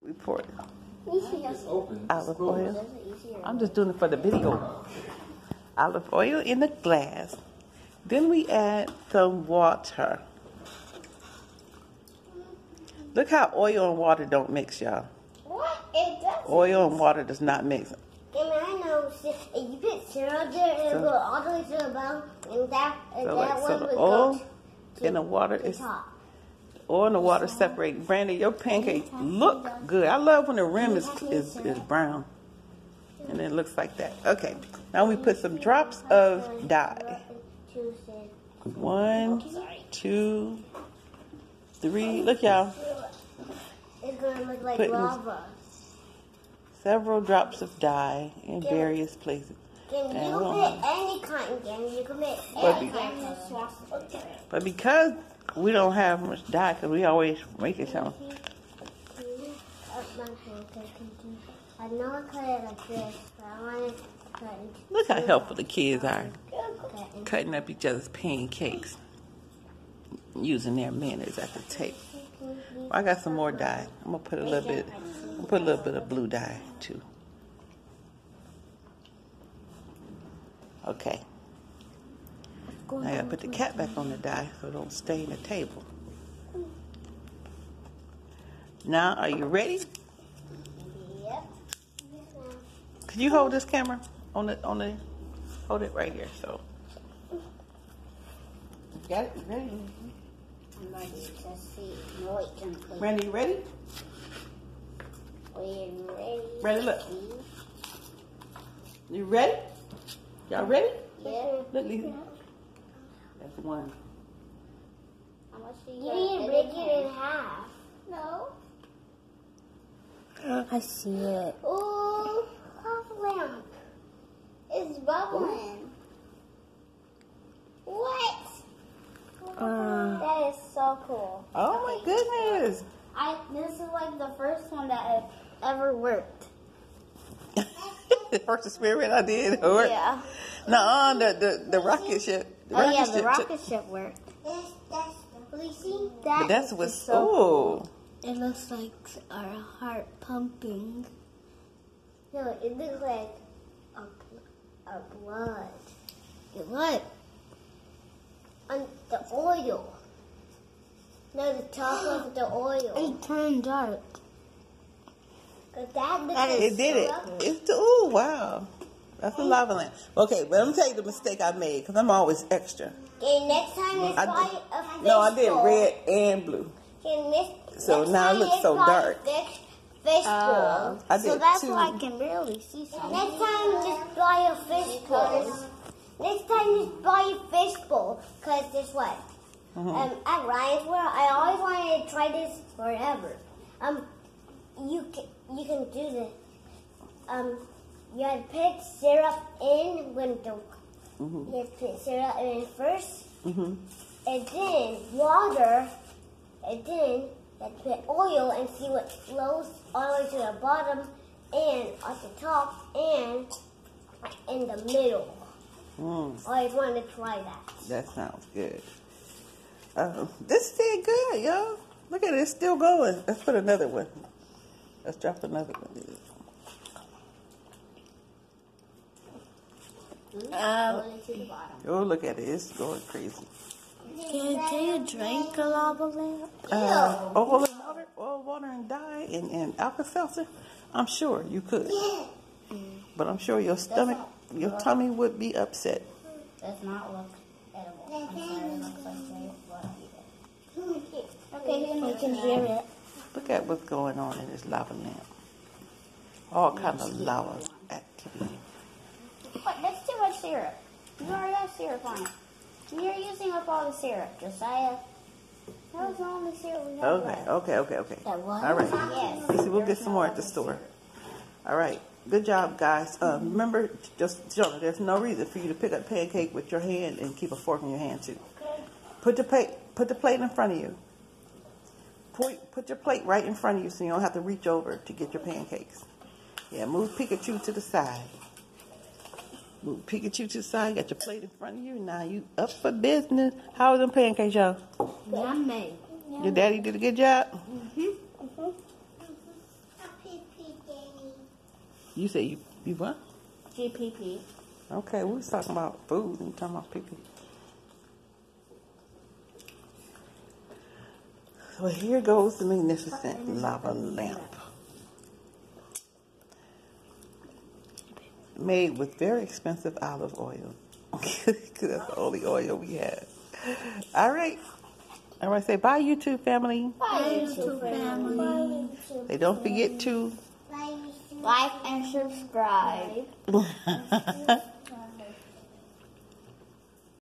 We pour it. Open. Olive oil. I'm just doing it for the video. Olive oil in the glass. Then we add some water. Look how oil and water don't mix, y'all. What? It doesn't. Oil and water does not mix. I know. If you put syrup there, it'll go all the way to the bottom, and that one the would oil go and the water to is top. oil and the water separate. Brandon, your pancakes look good. I love when the rim is brown. And it looks like that. Okay. Now we put some drops of dye. 1, 2, 3. Look, y'all. It's going to look like Putting lava. Several drops of dye in various places. Can you put any cotton candy? You can make any kind But because we don't have much dye, because we always make it sound. I know I cut it like this, but I want to cut it. Look how helpful the kids are. Cutting up each other's pancakes. Using their manners at the table. I got some more dye. I'm going to put a little bit of blue dye too. Okay. Now I got to put the cap back on the dye so it don't stain the table. Now, are you ready? Yep. Can you hold this camera hold it right here, so. You got it? You ready? I'm ready to see. No, it can put. Randy, you ready? We're ready. Ready, look. You ready? Y'all ready? Yeah. Look, Lisa. That's one. You need to break it in half. No. I see it. Ooh, puff lamp. It's bubbling. What? That is so cool. Oh my goodness. This is like the first one that ever worked. First experiment I did. It worked. Yeah. No, the rocket ship. The rocket ship worked. But that's what's so. It looks like our heart pumping. No, it looks like a blood. What? On the oil. No, the top of the oil. It turned dark. It did it. It's oh wow. That's a lava lamp. Okay, but I'm gonna tell you the mistake I made because I'm always extra. Okay, next time you buy a fishbowl. No, I did red and blue. So now it looks so dark. Fishbowl. I did So that's two. why I can barely see something. Next time just buy a fishbowl. Next time just buy a fishbowl. Because guess what? At Ryan's World, I always wanted to try this forever. You can do this. You had to put syrup in when the you have to put syrup in first, and then water, and then you have to put oil and see what flows all the way to the bottom and at the top and in the middle. I always wanted to try that. That sounds good. This did good, yo. Look at it, it's still going. Let's put another one. Let's drop another one. Oh, look at it. It's going crazy. Can you drink a lava lamp? Oil, water, and dye, and Alka-Seltzer. I'm sure you could. But I'm sure your stomach, your tummy would be upset. Does not look edible. I'm sorry, it looks like grape, but I'll eat it. Okay, You can hear it. Look at what's going on in this lava lamp. All kinds of lava activity. But that's too much syrup. You already have syrup on it. You're using up all the syrup, Josiah. That was the only syrup we have left. Okay. That was? All right. Yes. Lisa, we'll get some more at the store. All right. Good job, guys. Remember, just Jonah, there's no reason for you to pick up pancake with your hand and keep a fork in your hand too. Put the plate in front of you. Put your plate right in front of you so you don't have to reach over to get your pancakes. Yeah, move Pikachu to the side. Move Pikachu to the side. Got your plate in front of you. Now you up for business. How are them pancakes, y'all? Yummy. Your daddy did a good job? You said you what? GPP. Okay, we was talking about food and talking about pee-pee. So here goes the magnificent lava lamp. Made with very expensive olive oil. Because that's the only oil we have. All right. All right, say bye, YouTube family. Bye, YouTube family. Say don't forget to Like and subscribe.